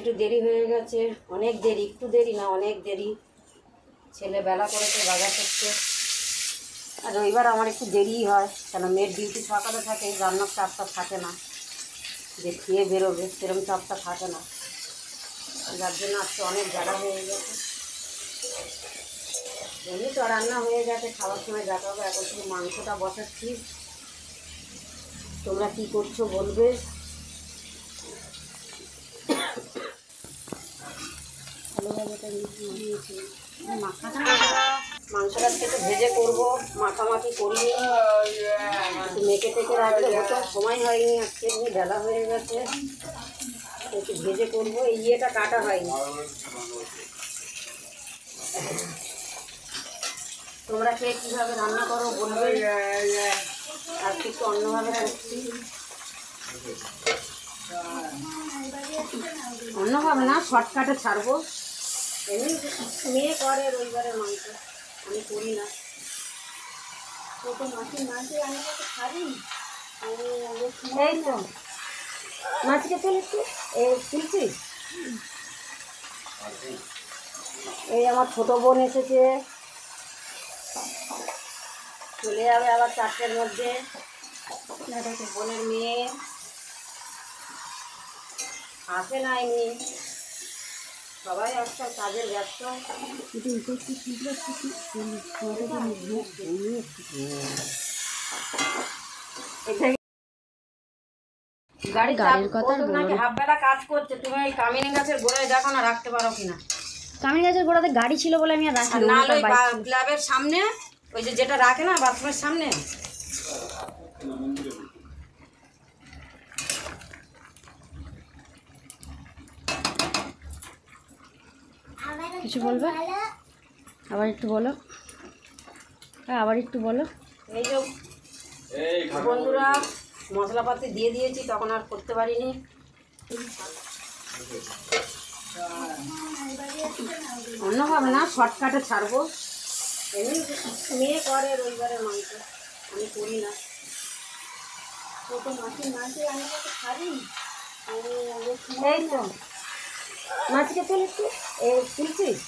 একটু দেরি হয়ে গেছে, অনেক দেরি, একটু দেরি না অনেক দেরি। ছেলে বেলা করেছে বাজার করতে। আর রবিবার আমার একটু দেরিই হয়, কেন মেয়ের ডিউটি সকালে থাকে, রান্নার চাপটা থাকে না, যে খেয়ে বেরোবে সেরকম চাপটা থাকে না, যার জন্য আজকে অনেক বেলা হয়ে গেছে। এমনি তো রান্না হয়ে গেছে, খাওয়ার সময় দেখা হবে। এখন শুধু মাংসটা বসাচ্ছি। তোমরা কি করছো বলবে। মাংসটা একটু ভেজে করবো, মাখামাখি করিনি, একটু মেখে টেকে রাখলে হতো, সময় হয়নি আজকে, এমনি বেলা হয়ে গেছে। একটু ভেজে করবো, এই ইয়েটা কাটা হয়নি। তোমরা কে কীভাবে রান্না করো বলবে, আর একটু অন্যভাবে করছি। অন্যভাবে না, শর্টকাটে ছাড়বো। এমনি মেয়ে করে রবিবারের মাংস, আমি করি না। তো মাছের মাংস আমি তো খাবি, এই তো মাছকে তুলছি, এই তুলছিস। এই আমার ছোটো বোন এসেছে, চলে যাবে আবার 4টের মধ্যে। বোনের মেয়ে আসে না, এমনি সবাই আজকাল কাজের ব্যস্ত। গাড়ির কথা নাকি হাফ বেলা কাজ করছে, তুমি ওই কামিনী গাছের গোড়ায় দেখো না, রাখতে পারো কিনা। কামিনী গাছের গোড়াতে গাড়ি ছিল বলে আমি আর রাখি না, ওই ক্লাবের সামনে, ওই যে যেটা রাখে না বাথরুমের সামনে। কিছু বলবে? আবার একটু বলো, হ্যাঁ আবার একটু বলো। এই যে বন্ধুরা, মশলাপাতি দিয়ে দিয়েছি, তখন আর করতে পারিনি। অন্যভাবে না, শর্টকাটে ছাড়বো। এমনি মেয়ে করে রবিবারের মাংস, আমি করি না। তো মাছের মাংস আমি তো খাবি, এই তো মাছকে তুলছি, এই তুলছিস।